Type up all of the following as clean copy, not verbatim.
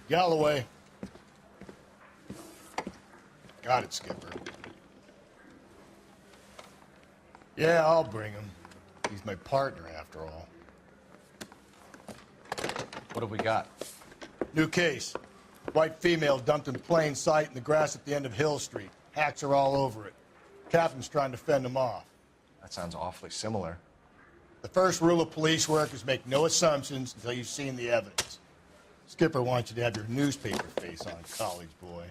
Galloway. Got it, Skipper. Yeah, I'll bring him. He's my partner, after all. What have we got? New case. White female dumped in plain sight in the grass at the end of Hill Street. Hacks are all over it. Captain's trying to fend them off. That sounds awfully similar. The first rule of police work is make no assumptions until you've seen the evidence. Skipper wants you to have your newspaper face on, college boy.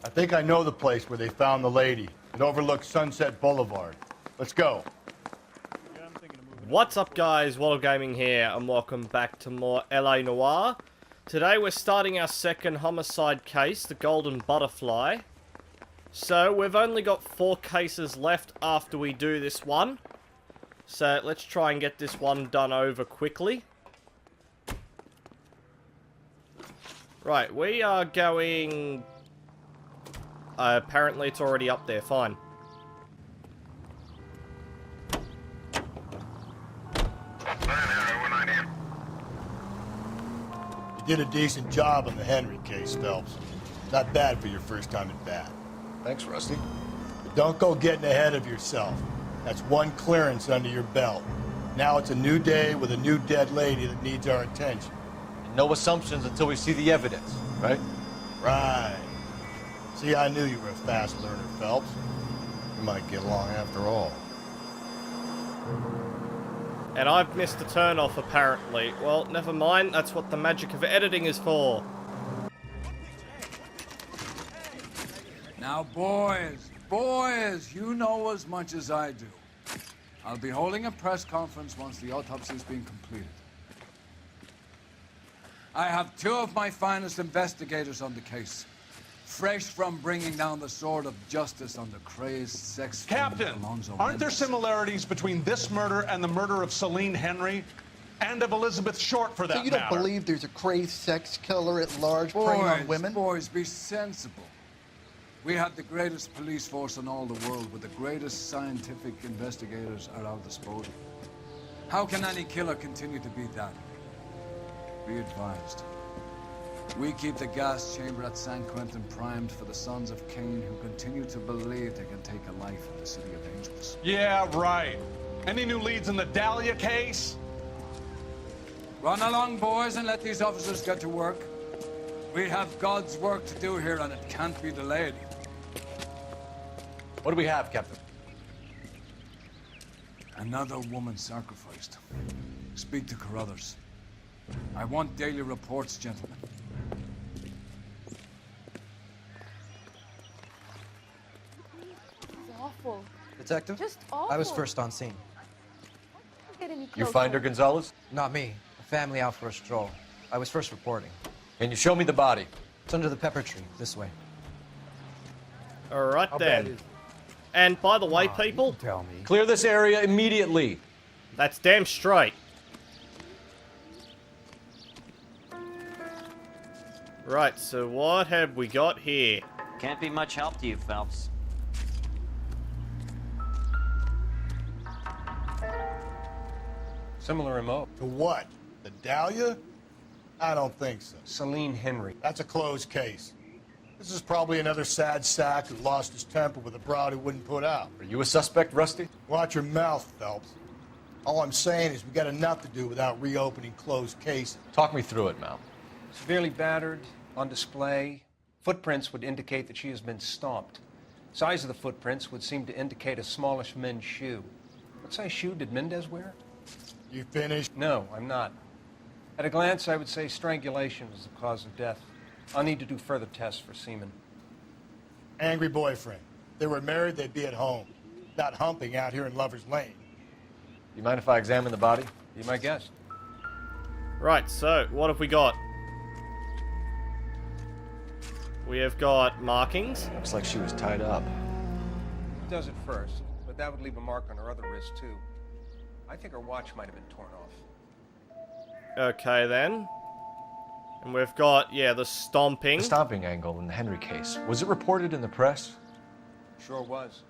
I think I know the place where they found the lady. It overlooks Sunset Boulevard. Let's go. What's up, guys? WattleGaming here, and welcome back to more LA Noire. Today we're starting our second homicide case, the Golden Butterfly. So we've only got 4 cases left after we do this one. So let's try and get this one done over quickly. Right, we are going... apparently it's already up there, fine. You did a decent job on the Henry case, Phelps. Not bad for your first time at bat. Thanks, Rusty. But don't go getting ahead of yourself. That's one clearance under your belt. Now it's a new day with a new dead lady that needs our attention. No assumptions until we see the evidence, right? Right. See, I knew you were a fast learner, Phelps. We might get along after all. And I've missed a turn-off, apparently. Well, never mind. That's what the magic of editing is for. Now, boys, you know as much as I do. I'll be holding a press conference once the autopsy's been completed. I have 2 of my finest investigators on the case. Fresh from bringing down the sword of justice on the crazed sex... Captain, aren't there similarities between this murder and the murder of Celine Henry? And of Elizabeth Short, for that matter? So you don't believe there's a crazed sex killer at large preying on women? Boys, be sensible. We have the greatest police force in all the world with the greatest scientific investigators at our disposal. How can any killer continue to be that? Be advised. We keep the gas chamber at San Quentin primed for the sons of Cain who continue to believe they can take a life in the City of Angels. Yeah, right. Any new leads in the Dahlia case? Run along, boys, and let these officers get to work. We have God's work to do here, and it can't be delayed. What do we have, Captain? Another woman sacrificed. Speak to Carruthers. I want daily reports, gentlemen. It's awful. Detective? Just awful. I was first on scene. You find her, Gonzalez? Not me. A family out for a stroll. I was first reporting. Can you show me the body? It's under the pepper tree, this way. Alright then. And by the way, people... Tell me. Clear this area immediately. That's damn straight. Right, so what have we got here? Can't be much help to you, Phelps. Similar MO. To what? The Dahlia? I don't think so. Celine Henry. That's a closed case. This is probably another sad sack who lost his temper with a broad who wouldn't put out. Are you a suspect, Rusty? Watch your mouth, Phelps. All I'm saying is we got enough to do without reopening closed cases. Talk me through it, Mal. Severely battered, on display. Footprints would indicate that she has been stomped. Size of the footprints would seem to indicate a smallish men's shoe. What size shoe did Mendez wear? You finished? No, I'm not. At a glance, I would say strangulation was the cause of death. I'll need to do further tests for semen. Angry boyfriend. If they were married, they'd be at home. Not humping out here in Lover's Lane. You mind if I examine the body? Be my guest. Right, so what have we got? We have got markings. Looks like she was tied up. It does at first, but that would leave a mark on her other wrist, too. I think her watch might have been torn off. Okay, then. And we've got, yeah, the stomping. The stomping angle in the Henry case. Was it reported in the press? Sure was.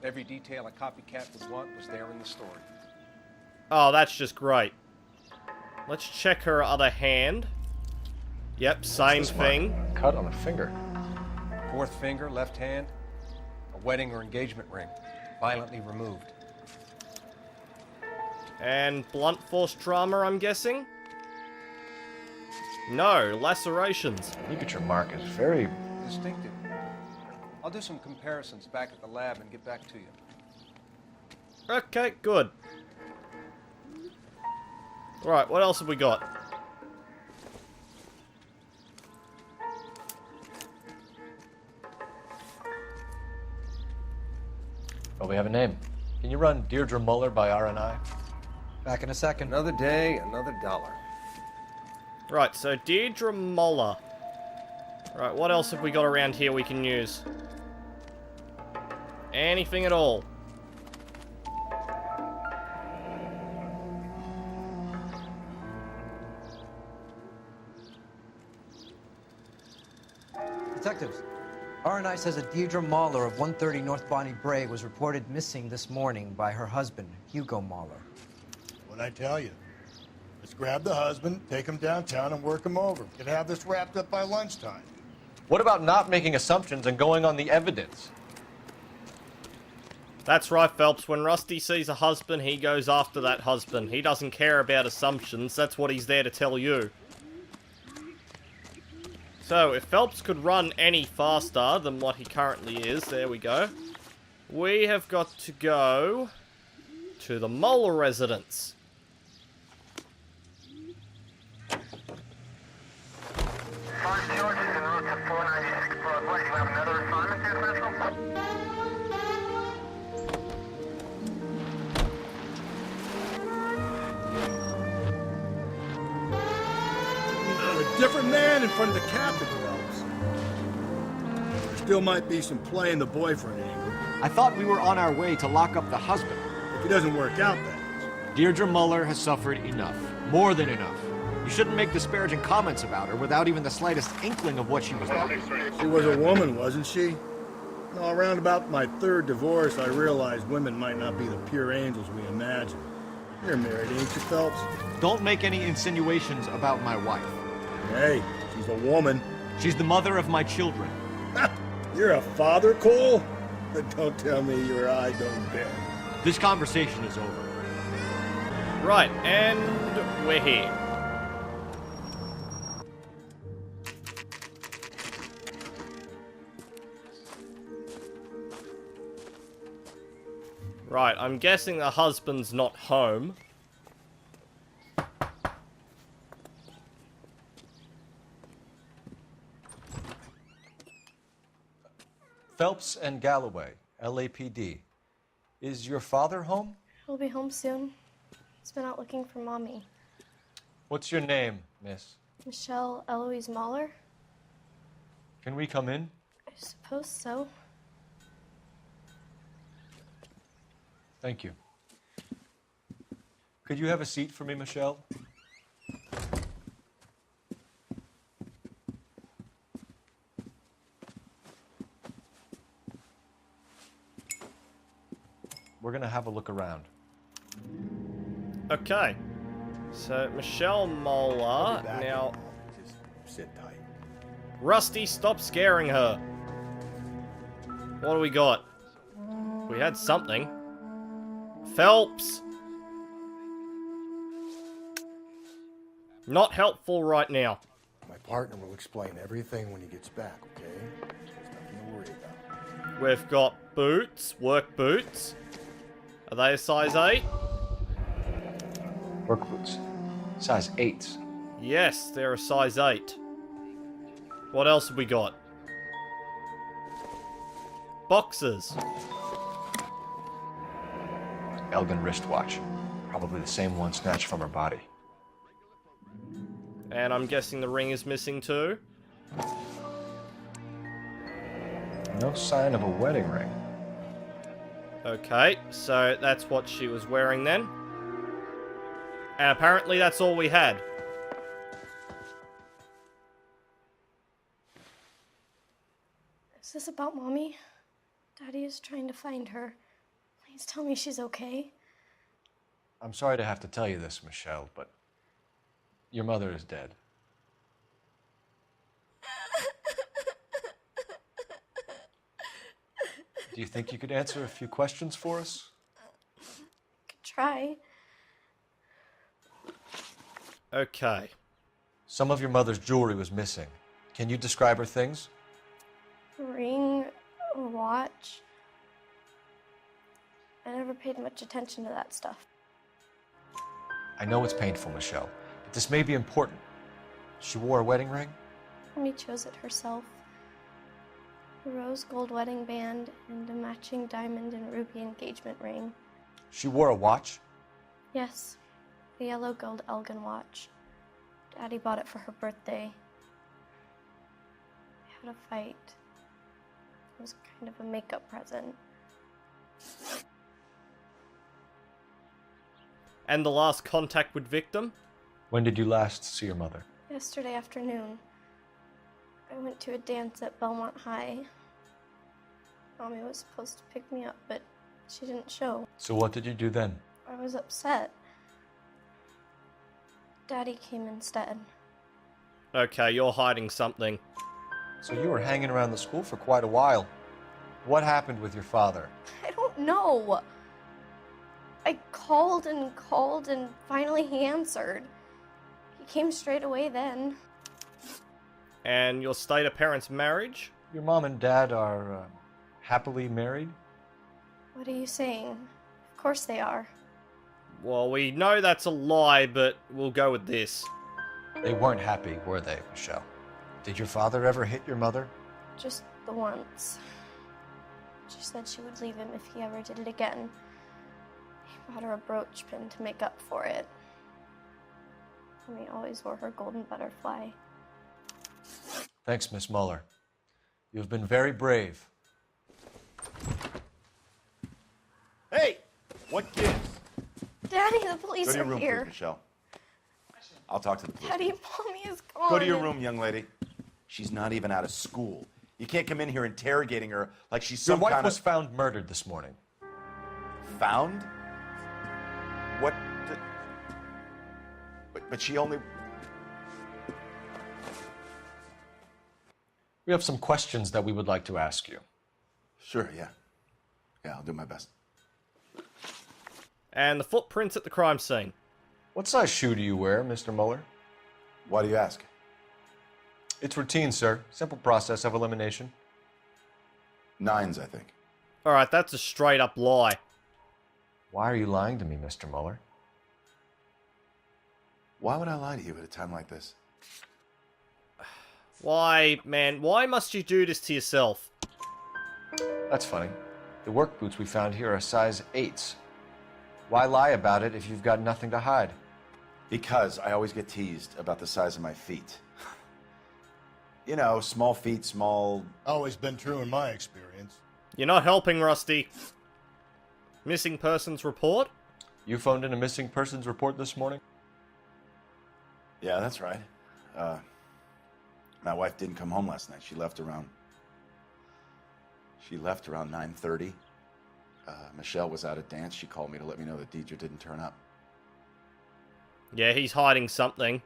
Every detail a copycat would want was there in the story. Oh, that's just great. Let's check her other hand. Yep, same What's this mark? thing. Cut on the finger. Fourth finger, left hand, a wedding or engagement ring, violently removed. And blunt force trauma, I'm guessing? No, lacerations. Ligature mark is very... Distinctive. I'll do some comparisons back at the lab and get back to you. Okay, good. Right, what else have we got? Oh, we have a name. Can you run Deirdre Muller by RNI? Back in a second. Another day, another dollar. Right, so Deirdre Muller. Right, what else have we got around here we can use? Anything at all? Detectives, RNI says that Deirdre Mahler of 130 North Bonnie Bray was reported missing this morning by her husband, Hugo Mahler. What'd I tell you? Let's grab the husband, take him downtown, and work him over. We could have this wrapped up by lunchtime. What about not making assumptions and going on the evidence? That's right, Phelps. When Rusty sees a husband, he goes after that husband. He doesn't care about assumptions. That's what he's there to tell you. So, if Phelps could run any faster than what he currently is, there we go. We have got to go to the Molar residence. A different man in front of the captain, Phelps. There still might be some play in the boyfriend angle. I thought we were on our way to lock up the husband. If he doesn't work out, that Deirdre Muller has suffered enough. More than enough. You shouldn't make disparaging comments about her without even the slightest inkling of what she was like. is. She was a woman, wasn't she? No, around about my third divorce, I realized women might not be the pure angels we imagine. You're married, ain't you, Phelps? Don't make any insinuations about my wife. Hey, she's a woman. She's the mother of my children. You're a father, Cole? But don't tell me your eye don't bend. This conversation is over. Right, and we're here. Right, I'm guessing the husband's not home. Phelps and Galloway, LAPD. Is your father home? He'll be home soon. He's been out looking for Mommy. What's your name, miss? Michelle Eloise Mahler? Can we come in? I suppose so. Thank you. Could you have a seat for me, Michelle? We're gonna have a look around. Okay. So, Michelle Molar. Back Now, in. Just sit tight. Rusty, stop scaring her. What do we got? We had something. Phelps! Not helpful right now. My partner will explain everything when he gets back, okay? There's nothing to worry about. We've got boots, work boots. Are they a size 8? Work boots. Size 8s. Yes, they're a size 8. What else have we got? Boxes. Elgin wristwatch. Probably the same one snatched from her body. And I'm guessing the ring is missing too. No sign of a wedding ring. Okay, so that's what she was wearing then. And apparently that's all we had. Is this about Mommy? Daddy is trying to find her. Please tell me she's okay. I'm sorry to have to tell you this, Michelle, but your mother is dead. Do you think you could answer a few questions for us? Could try. Okay. Some of your mother's jewelry was missing. Can you describe her things? A ring, a watch. I never paid much attention to that stuff. I know it's painful, Michelle, but this may be important. She wore a wedding ring? Mommy chose it herself. A rose gold wedding band and a matching diamond and ruby engagement ring. She wore a watch? Yes, a yellow gold Elgin watch. Daddy bought it for her birthday. We had a fight. It was kind of a makeup present. And the last contact with victim? When did you last see your mother? Yesterday afternoon, I went to a dance at Belmont High. Mommy was supposed to pick me up, but she didn't show. So what did you do then? I was upset. Daddy came instead. Okay, you're hiding something. So you were hanging around the school for quite a while. What happened with your father? I don't know. I called and finally he answered. He came straight away then. And your state of parents' marriage? Your mom and dad are happily married? What are you saying? Of course they are. Well, we know that's a lie, but we'll go with this. They weren't happy, were they, Michelle? Did your father ever hit your mother? Just the once. She said she would leave him if he ever did it again. He bought her a brooch pin to make up for it. Mommy always wore her golden butterfly. Thanks, Miss Muller. You've been very brave. Hey! What gives? Daddy, the police Go to your are room, here. please, Michelle. I'll talk to the police. Daddy, Mommy is gone. Go to your room, young lady. She's not even out of school. You can't come in here interrogating her like she's Your some wife kind was of... found murdered this morning. Found? What the... But she only... We have some questions that we would like to ask you. Sure, yeah. Yeah, I'll do my best. And the footprints at the crime scene. What size shoe do you wear, Mr. Muller? Why do you ask? It's routine, sir. Simple process of elimination. 9s, I think. Alright, that's a straight up lie. Why are you lying to me, Mr. Muller? Why would I lie to you at a time like this? Why, man, why must you do this to yourself? That's funny. The work boots we found here are size 8s. Why lie about it if you've got nothing to hide? Because I always get teased about the size of my feet. You know, small feet, small... Always been true in my experience. You're not helping, Rusty. Missing persons report? You phoned in a missing persons report this morning? Yeah, that's right. My wife didn't come home last night. She left around 9:30. Michelle was out at dance. She called me to let me know that Deidre didn't turn up. Yeah, he's hiding something.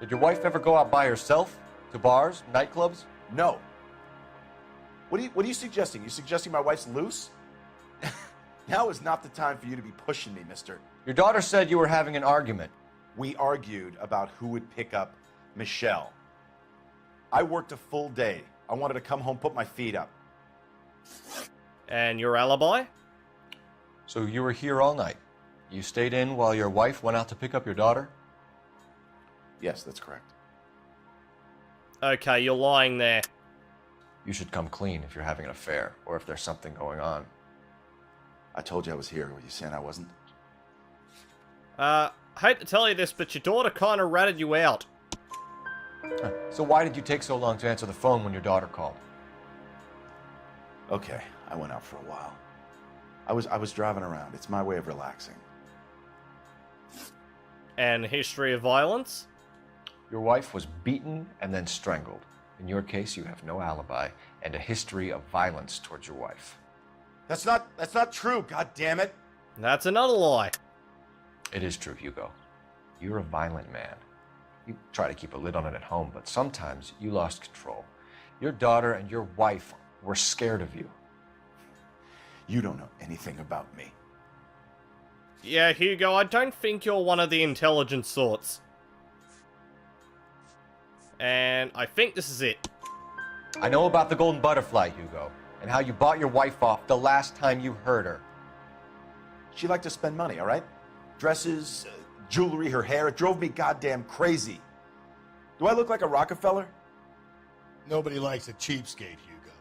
Did your wife ever go out by herself? To bars? Nightclubs? No. What are you suggesting? You suggesting my wife's loose? Now is not the time for you to be pushing me, mister. Your daughter said you were having an argument. We argued about who would pick up Michelle. I worked a full day. I wanted to come home, put my feet up. And your alibi? So you were here all night. You stayed in while your wife went out to pick up your daughter? Yes, that's correct. Okay, you're lying there. You should come clean if you're having an affair, or if there's something going on. I told you I was here. Were you saying I wasn't? Hate to tell you this, but your daughter kind of ratted you out. So why did you take so long to answer the phone when your daughter called? Okay, I went out for a while. I was driving around. It's my way of relaxing. And history of violence? Your wife was beaten and then strangled. In your case, you have no alibi and a history of violence towards your wife. That's not true, god damn it. That's another lie. It is true, Hugo. You're a violent man. You try to keep a lid on it at home, but sometimes you lost control. Your daughter and your wife were scared of you. You don't know anything about me. Yeah, Hugo, I don't think you're one of the intelligent sorts. And I think this is it. I know about the golden butterfly, Hugo, and how you bought your wife off the last time you heard her. She liked to spend money, all right? Dresses, jewelry, her hair. It drove me goddamn crazy. Do I look like a Rockefeller? Nobody likes a cheapskate, Hugo.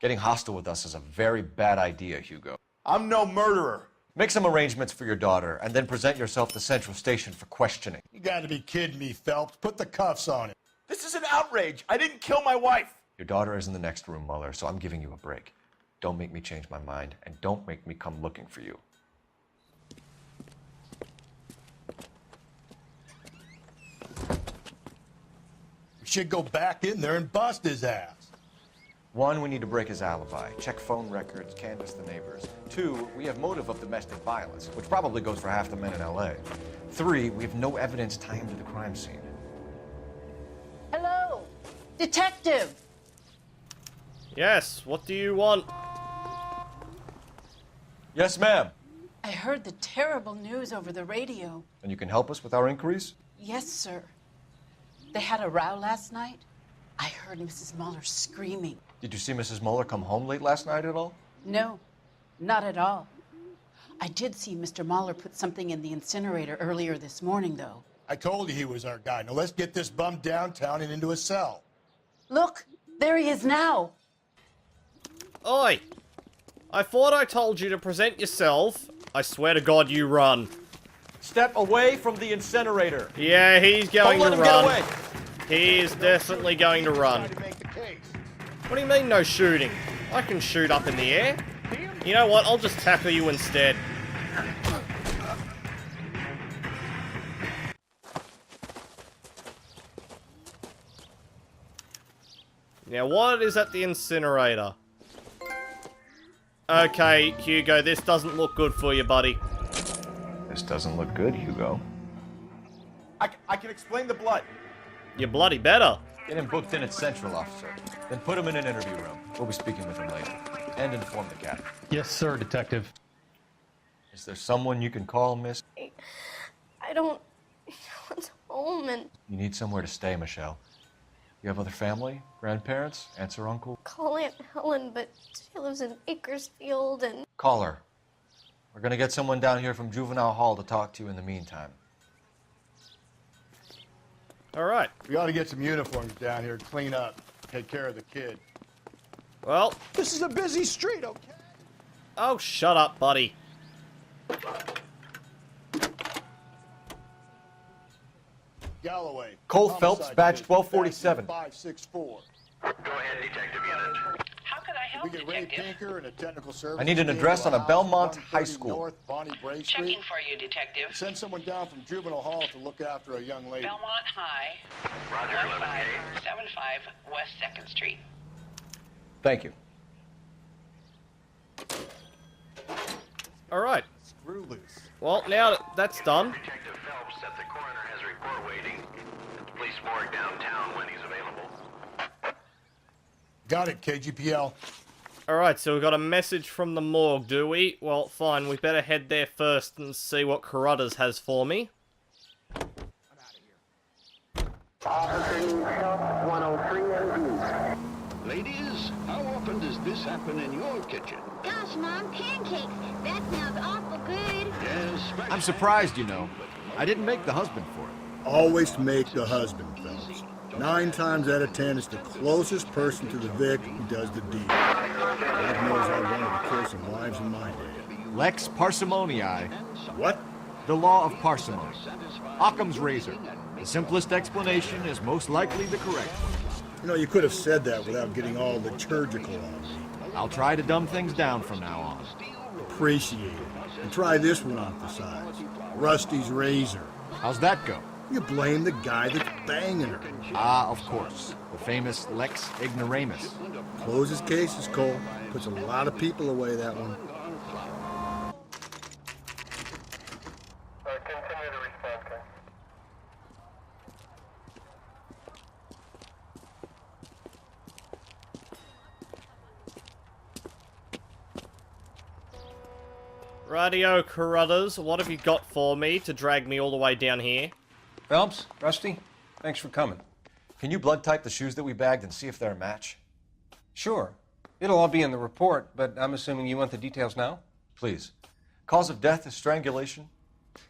Getting hostile with us is a very bad idea, Hugo. I'm no murderer. Make some arrangements for your daughter, and then present yourself to Central Station for questioning. You gotta be kidding me, Phelps. Put the cuffs on him. This is an outrage. I didn't kill my wife. Your daughter is in the next room, Mueller, so I'm giving you a break. Don't make me change my mind, and don't make me come looking for you. We should go back in there and bust his ass. 1, we need to break his alibi. Check phone records, canvass the neighbors. 2, we have motive of domestic violence, which probably goes for half the men in L.A. 3, we have no evidence tying him to the crime scene. Hello, detective. Yes, what do you want? Yes, ma'am. I heard the terrible news over the radio. And you can help us with our inquiries? Yes, sir. They had a row last night. I heard Mrs. Mueller screaming. Did you see Mrs. Mueller come home late last night at all? No, not at all. I did see Mr. Mueller put something in the incinerator earlier this morning, though. I told you he was our guy. Now let's get this bum downtown and into a cell. Look, there he is now. Oi! I thought I told you to present yourself. I swear to God you run. Step away from the incinerator. Yeah, he's going Don't to let him run. get away. He is definitely going to run. What do you mean no shooting? I can shoot up in the air. You know what? I'll just tackle you instead. Now, what is at the incinerator? Okay, Hugo, this doesn't look good for you, buddy. This doesn't look good, Hugo. I can explain the blood. You're bloody better. Get him booked in at Central, officer. Then put him in an interview room. We'll be speaking with him later. And inform the captain. Yes, sir, detective. Is there someone you can call, miss? I don't know what's home and You need somewhere to stay, Michelle. You have other family? Grandparents? Aunts or uncle? call Aunt Helen, but she lives in Bakersfield and... Call her. We're gonna get someone down here from Juvenile Hall to talk to you in the meantime. Alright. We ought to get some uniforms down here, clean up, take care of the kid. Well... This is a busy street, okay? Oh, shut up, buddy. Galloway. Cole Phelps, badge 1247. 564. Go ahead, detective unit. How can I help, We get Ray Pinker and a technical service. I need an address on a Belmont High School. North Bonnie Bray Street. Checking for you, detective. Send someone down from Juvenile Hall to look after a young lady. Belmont High. Roger, 1575 West 2nd Street. Thank you. Alright. Screw loose. Well, now that that's done. Detective Phelps said the coroner has a report waiting at the police morgue downtown when he's available. Got it, KGPL. Alright, so we've got a message from the morgue, do we? Well, fine, we better head there first and see what Carruthers has for me. Ladies, how often does this happen in your kitchen? Gosh, Mom, pancakes. That sounds awful good. Yes, I'm surprised, you know. I didn't make the husband for it. Always make the husband, fellas. 9 times out of 10, it's the closest person to the Vic who does the deed. God knows I wanted to kill some wives in my day. Lex parsimoniae. What? The law of parsimony. Occam's razor. The simplest explanation is most likely the correct one. You know, you could have said that without getting all liturgical on me. I'll try to dumb things down from now on. Appreciate it. And try this one on for size. Rusty's razor. How's that go? You blame the guy that's banging her. Ah, of course. The famous Lex ignoramus. Closes cases, Cole. Puts a lot of people away, that one. Continue to respond, Ken. Radio Carruthers, what have you got for me to drag me all the way down here? Phelps, Rusty, thanks for coming. Can you blood type the shoes that we bagged and see if they're a match? Sure. It'll all be in the report, but I'm assuming you want the details now? Please. Cause of death is strangulation?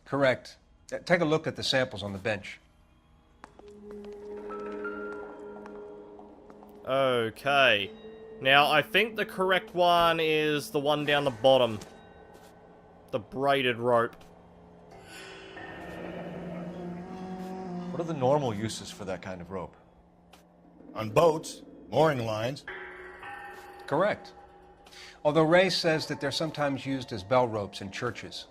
Correct. Take a look at the samples on the bench. Okay. Now, I think the correct one is the one down the bottom. The braided rope. What are the normal uses for that kind of rope? On boats, mooring lines. Correct. Although Ray says that they're sometimes used as bell ropes in churches.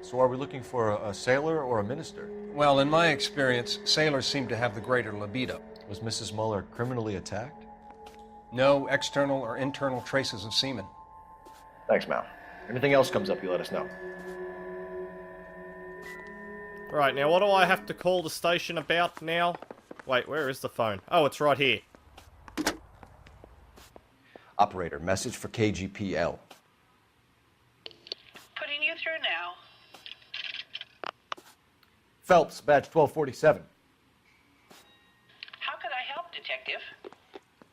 So are we looking for a sailor or a minister? Well, in my experience, sailors seem to have the greater libido. Was Mrs. Muller criminally attacked? No external or internal traces of semen. Thanks, Mal. Anything else comes up, you let us know. Right, now what do I have to call the station about now? Wait, where is the phone? Oh, it's right here. Operator, message for KGPL. Putting you through now. Phelps, badge 1247. How could I help, Detective?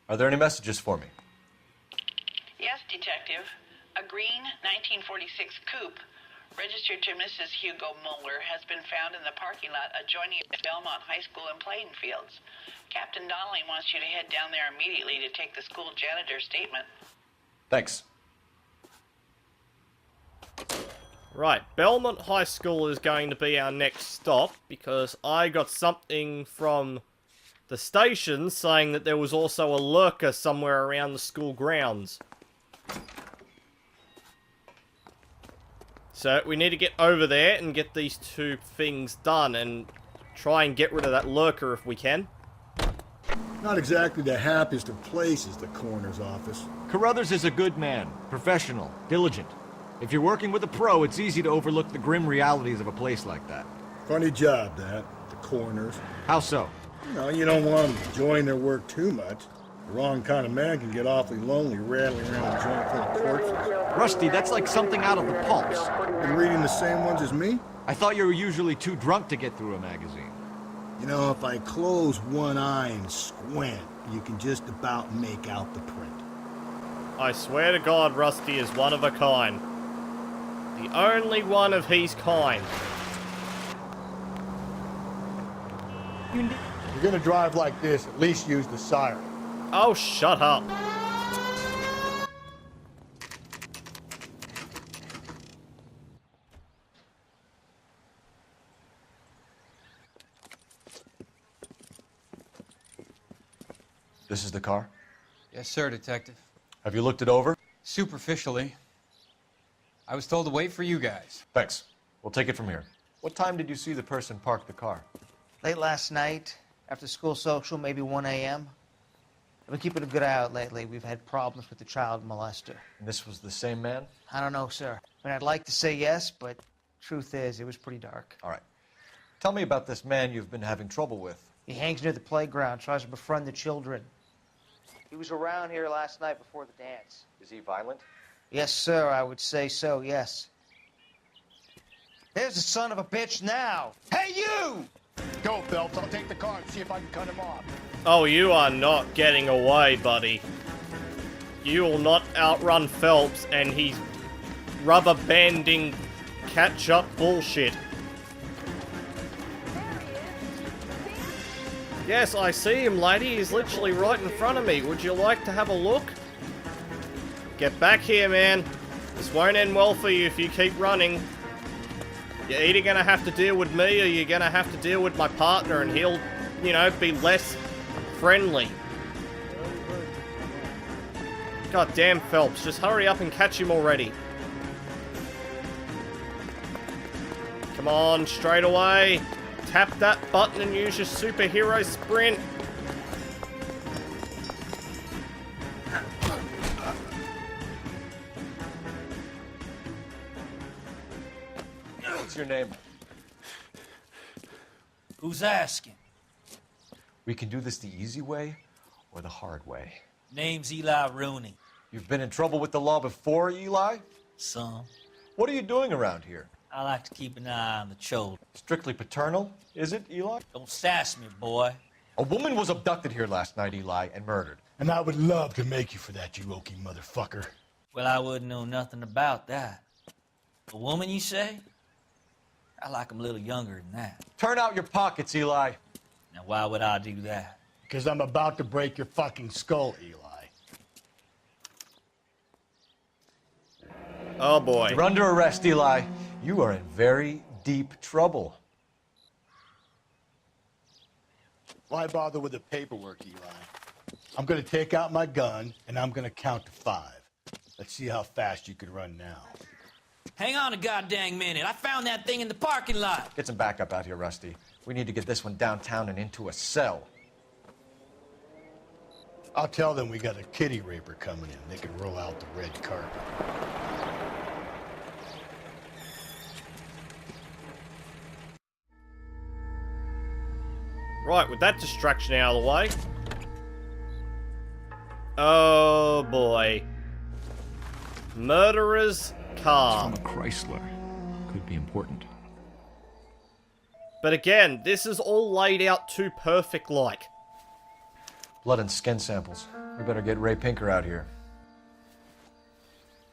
Are there any messages for me? Yes, Detective. A green 1946 coupe, registered to Mrs. Hugo Muller, has been found in the parking lot adjoining Belmont High School and playing fields. Captain Donnelly wants you to head down there immediately to take the school janitor's statement. Thanks. Right, Belmont High School is going to be our next stop, because I got something from the station saying that there was also a lurker somewhere around the school grounds. So we need to get over there and get these two things done and try and get rid of that lurker if we can. Not exactly the happiest of places, the coroner's office. Carruthers is a good man, professional, diligent. If you're working with a pro, it's easy to overlook the grim realities of a place like that. Funny job, that, the coroner's. How so? No, you don't want them enjoying their work too much. The wrong kind of man can get awfully lonely rattling around a joint full of corpses. Rusty, that's like something out of the pulps. Been reading the same ones as me? I thought you were usually too drunk to get through a magazine. You know, if I close one eye and squint, you can just about make out the print. I swear to God, Rusty is one of a kind. The only one of his kind. If you're gonna drive like this, at least use the siren. Oh, shut up. This is the car? Yes, sir, Detective. Have you looked it over? Superficially. I was told to wait for you guys. Thanks. We'll take it from here. What time did you see the person park the car? Late last night, after school social, maybe 1 a.m. I've been keeping a good eye out lately. We've had problems with the child molester. And this was the same man? I don't know, sir. I mean, I'd like to say yes, but truth is, it was pretty dark. All right. Tell me about this man you've been having trouble with. He hangs near the playground, tries to befriend the children. He was around here last night before the dance. Is he violent? Yes, sir, I would say so, yes. There's the son of a bitch now. Hey, you! Go, Phelps. I'll take the car and see if I can cut him off. Oh, you are not getting away, buddy. You will not outrun Phelps and his rubber banding catch-up bullshit. Yes, I see him, lady. He's literally right in front of me. Would you like to have a look? Get back here, man. This won't end well for you if you keep running. You're either going to have to deal with me or you're going to have to deal with my partner and he'll, you know, be less friendly. God damn, Phelps. Just hurry up and catch him already. Come on, straight away. Tap that button and use your superhero sprint. What's your name? Who's asking? We can do this the easy way or the hard way. Name's Eli Rooney. You've been in trouble with the law before, Eli? Some. What are you doing around here? I like to keep an eye on the children. Strictly paternal, is it, Eli? Don't sass me, boy. A woman was abducted here last night, Eli, and murdered. And I would love to make you for that, you oaky motherfucker. Well, I wouldn't know nothing about that. A woman, you say? I like 'em a little younger than that. Turn out your pockets, Eli. Now, why would I do that? Because I'm about to break your fucking skull, Eli. Oh, boy. You're under arrest, Eli. You are in very deep trouble. Why bother with the paperwork, Eli? I'm going to take out my gun, and I'm going to count to 5. Let's see how fast you can run now. Hang on a goddamn minute. I found that thing in the parking lot. Get some backup out here, Rusty. We need to get this one downtown and into a cell. I'll tell them we got a kitty raper coming in. They can roll out the red carpet. Right, with that distraction out of the way. Oh, boy. Murderer's car. From a Chrysler. Could be important. But again, this is all laid out too perfect-like. Blood and skin samples. We better get Ray Pinker out here.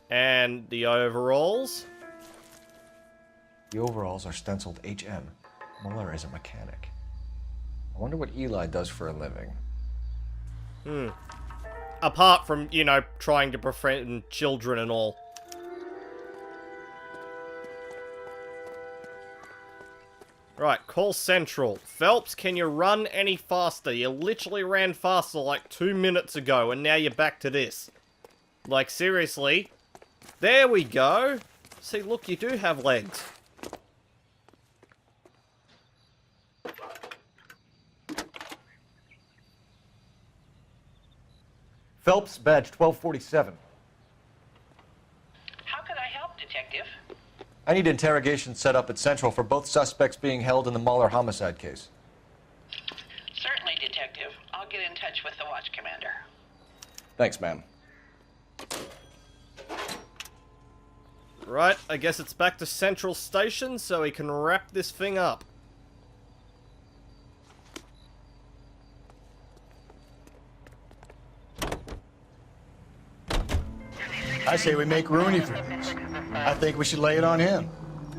And the overalls? The overalls are stenciled HM. Muller is a mechanic. I wonder what Eli does for a living. Apart from, you know, trying to befriend children and all. Right, call Central. Phelps, can you run any faster? You literally ran faster like 2 minutes ago, and now you're back to this. Like, seriously. There we go. See, look, you do have legs. Phelps, badge 1247. How could I help, Detective? I need interrogation set up at Central for both suspects being held in the Muller homicide case. Certainly, Detective. I'll get in touch with the watch commander. Thanks, ma'am. Right, I guess it's back to Central Station so we can wrap this thing up. I say we make Rooney for this. I think we should lay it on him.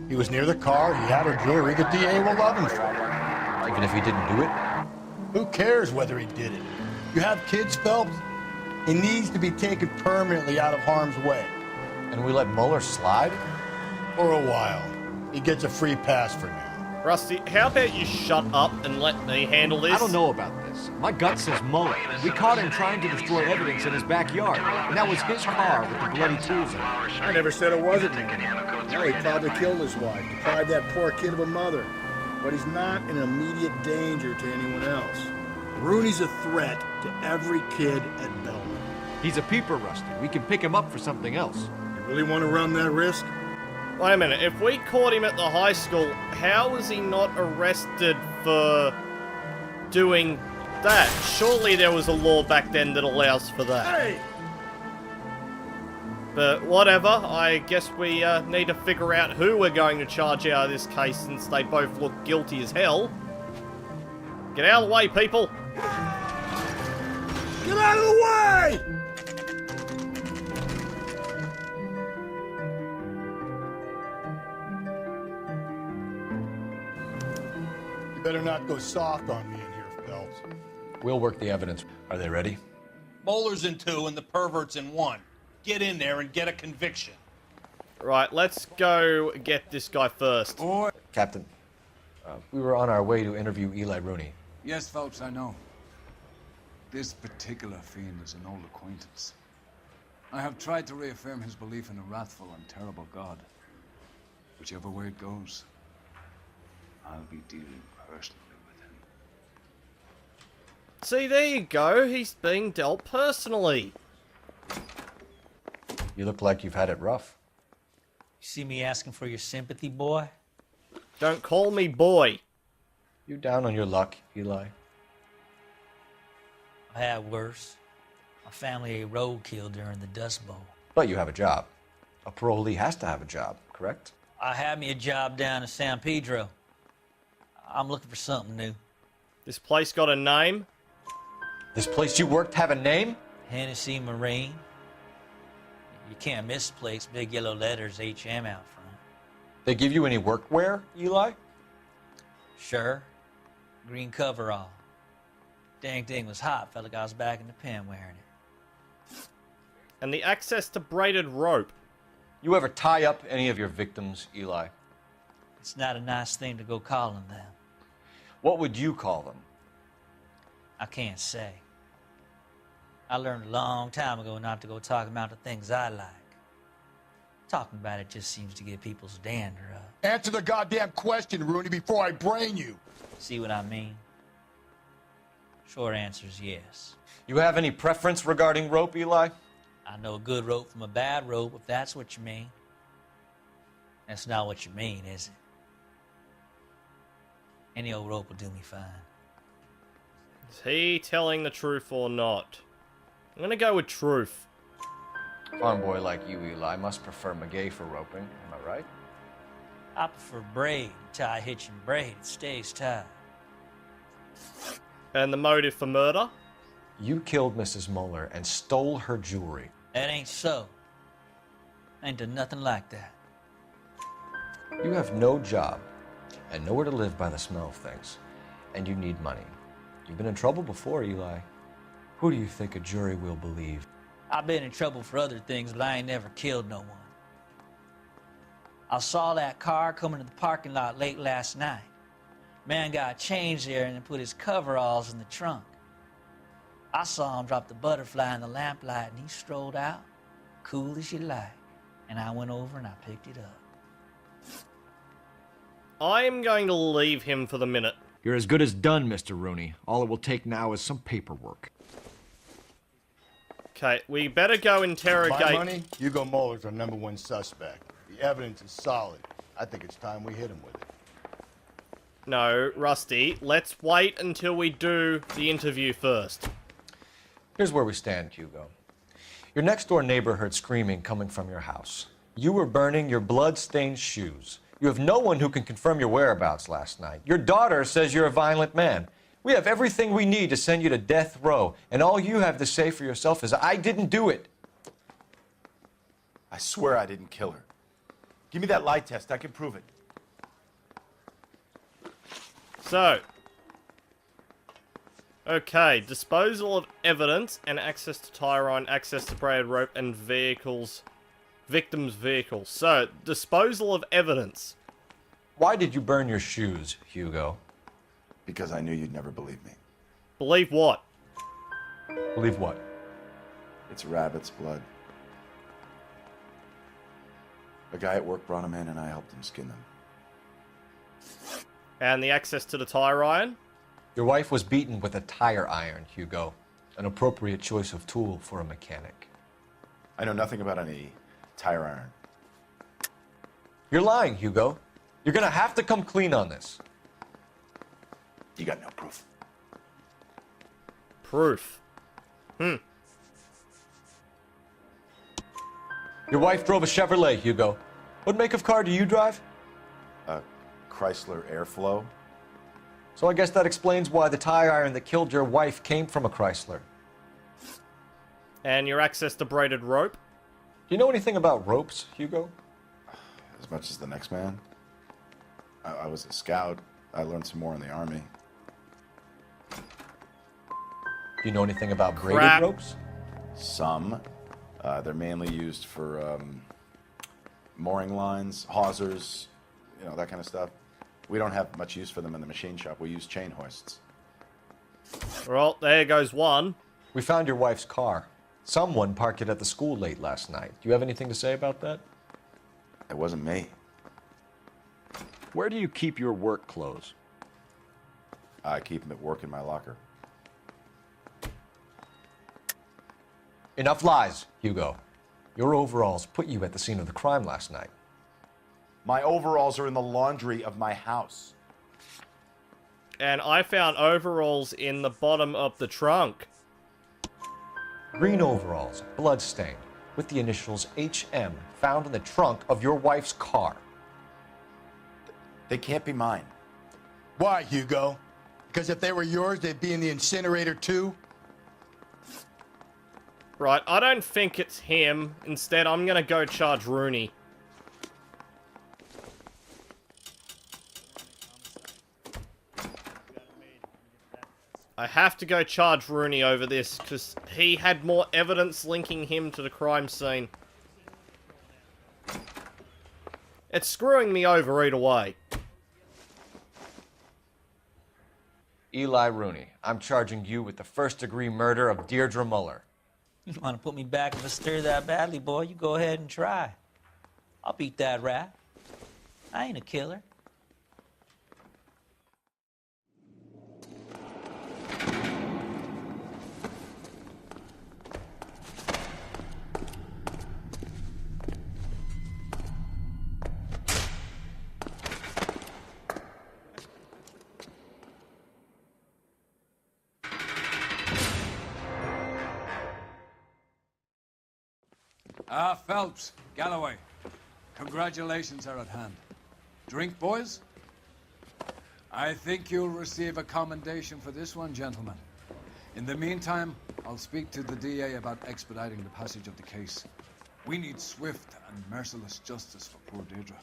He was near the car, he had her jewelry, the DA will love him for it. Even if he didn't do it? Who cares whether he did it? You have kids, Phelps? He needs to be taken permanently out of harm's way. And we let Muller slide? For a while. He gets a free pass for now. Rusty, how about you shut up and let me handle this? I don't know about this. My gut says Muller. We caught him trying to destroy evidence in his backyard. And that was his car with the bloody tools in it. I never said it wasn't me. No, he probably killed his wife, deprived that poor kid of a mother. But he's not in immediate danger to anyone else. Rooney's a threat to every kid at Belmont. He's a peeper, Rusty. We can pick him up for something else. You really want to run that risk? Wait a minute, if we caught him at the high school, how was he not arrested for doing that? Surely there was a law back then that allows for that. Hey! But whatever, I guess we need to figure out who we're going to charge out of this case since they both look guilty as hell. Get out of the way, people! Get out of the way! You better not go soft on me in here, Phelps. We'll work the evidence. Are they ready? Bowler's in 2 and the pervert's in 1. get in there and get a conviction. Right, let's go get this guy first. Captain, we were on our way to interview Eli Rooney. Yes, Phelps, I know. This particular fiend is an old acquaintance. I have tried to reaffirm his belief in a wrathful and terrible God. Whichever way it goes, I'll be dealing personally with him. See, there you go. He's being dealt personally. You look like you've had it rough. You see me asking for your sympathy, boy? Don't call me boy. You down on your luck, Eli? I had worse. My family ate roadkill during the Dust Bowl. But you have a job. A parolee has to have a job, correct? I had me a job down in San Pedro. I'm looking for something new. This place got a name? This place you worked have a name? Hennessy Marine. You can't misplace big yellow letters HM out front. They give you any workwear, Eli? Sure. Green coverall. Dang thing was hot. Felt like I was back in the pen wearing it. And the access to braided rope. You ever tie up any of your victims, Eli? It's not a nice thing to go calling them. What would you call them? I can't say. I learned a long time ago not to go talking about the things I like. Talking about it just seems to get people's dander up. Answer the goddamn question, Rooney, before I brain you. See what I mean? Short answer is yes. You have any preference regarding rope, Eli? I know a good rope from a bad rope, if that's what you mean. That's not what you mean, is it? Any old rope will do me fine. Is he telling the truth or not? I'm gonna go with truth. Farm boy like you, Eli, must prefer McGay for roping, am I right? I prefer braid. Tie, hitch, and braid. It stays tied. And the motive for murder? You killed Mrs. Muller and stole her jewelry. That ain't so. I ain't done nothing like that. You have no job and nowhere to live by the smell of things. And you need money. You've been in trouble before, Eli. Who do you think a jury will believe? I've been in trouble for other things, but I ain't never killed no one. I saw that car coming to the parking lot late last night. Man got changed there and then put his coveralls in the trunk. I saw him drop the butterfly in the lamplight and he strolled out, cool as you like. And I went over and I picked it up. I'm going to leave him for the minute. You're as good as done, Mr. Rooney. All it will take now is some paperwork. Okay, we better go interrogate... My money, Hugo Muller's our #1 suspect. The evidence is solid. I think it's time we hit him with it. No, Rusty, let's wait until we do the interview first. Here's where we stand, Hugo. Your next-door neighbor heard screaming coming from your house. You were burning your blood-stained shoes. You have no one who can confirm your whereabouts last night. Your daughter says you're a violent man. We have everything we need to send you to death row, and all you have to say for yourself is, I didn't do it. I swear I didn't kill her. Give me that lie test. I can prove it. So, okay, disposal of evidence and access to Tyrone, access to braided rope and vehicles, victims' vehicles. So, disposal of evidence. Why did you burn your shoes, Hugo? Because I knew you'd never believe me. Believe what? Believe what? It's rabbit's blood. A guy at work brought him in and I helped him skin them. And the access to the tire iron? Your wife was beaten with a tire iron, Hugo. An appropriate choice of tool for a mechanic. I know nothing about any tire iron. You're lying, Hugo. You're gonna have to come clean on this. You got no proof. Proof. Your wife drove a Chevrolet, Hugo. What make of car do you drive? A Chrysler Airflow. So I guess that explains why the tire iron that killed your wife came from a Chrysler. And your access to braided rope? Do you know anything about ropes, Hugo? As much as the next man. I was a scout. I learned some more in the Army. Do you know anything about braided ropes? Some. They're mainly used for mooring lines, hawsers, you know, that kind of stuff. We don't have much use for them in the machine shop. We use chain hoists. Well, there goes one. We found your wife's car. Someone parked it at the school late last night. Do you have anything to say about that? It wasn't me. Where do you keep your work clothes? I keep them at work in my locker. Enough lies, Hugo. Your overalls put you at the scene of the crime last night. My overalls are in the laundry of my house. And I found overalls in the bottom of the trunk. Green overalls, bloodstained, with the initials HM found in the trunk of your wife's car. They can't be mine. Why, Hugo? Because if they were yours, they'd be in the incinerator too? Right, I don't think it's him. Instead, I'm gonna go charge Rooney. I have to go charge Rooney over this, because he had more evidence linking him to the crime scene. It's screwing me over either way. Eli Rooney, I'm charging you with the first-degree murder of Deirdre Muller. You want to put me back in the stir that badly, boy? You go ahead and try. I'll beat that rap. I ain't a killer. Phelps, Galloway, congratulations are at hand. Drink, boys? I think you'll receive a commendation for this one, gentlemen. In the meantime, I'll speak to the DA about expediting the passage of the case. We need swift and merciless justice for poor Deirdre.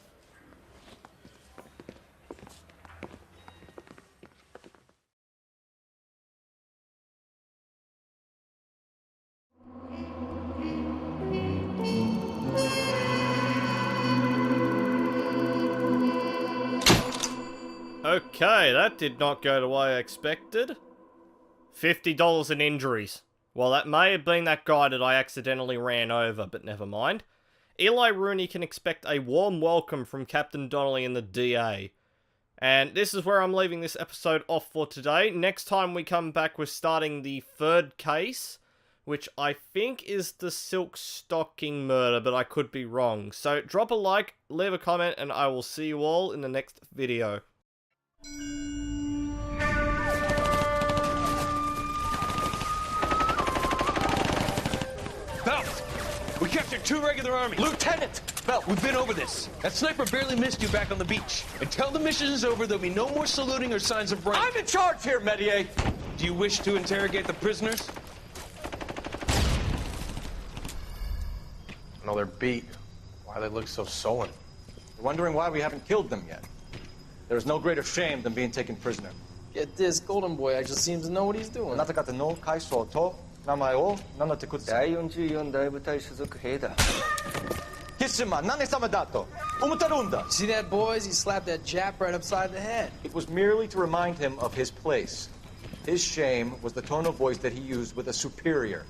Okay, that did not go the way I expected. $50 in injuries. Well, that may have been that guy that I accidentally ran over, but never mind. Eli Rooney can expect a warm welcome from Captain Donnelly and the DA. And this is where I'm leaving this episode off for today. Next time we come back, we're starting the third case, which I think is the silk stocking murder, but I could be wrong. So drop a like, leave a comment, and I will see you all in the next video. Phelps, we captured 2 regular armies. Lieutenant! Phelps, we've been over this. That sniper barely missed you back on the beach. Until the mission is over, there'll be no more saluting or signs of rank. I'm in charge here, Medier! Do you wish to interrogate the prisoners? No, they're beat. Why they look so sullen? You're wondering why we haven't killed them yet. There is no greater shame than being taken prisoner. Get this, Golden Boy actually seems to know what he's doing. See that, boys? He slapped that Jap right upside the head. It was merely to remind him of his place. His shame was the tone of voice that he used with a superior.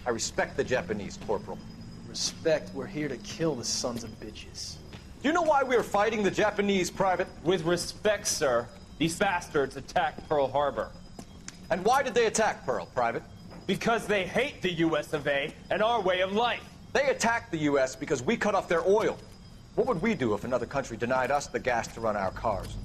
I respect the Japanese, Corporal. Respect, we're here to kill the sons of bitches. Do you know why we are fighting the Japanese, Private? With respect, sir, these bastards attacked Pearl Harbor. And why did they attack Pearl, Private? Because they hate the US of A and our way of life. They attacked the US because we cut off their oil. What would we do if another country denied us the gas to run our cars?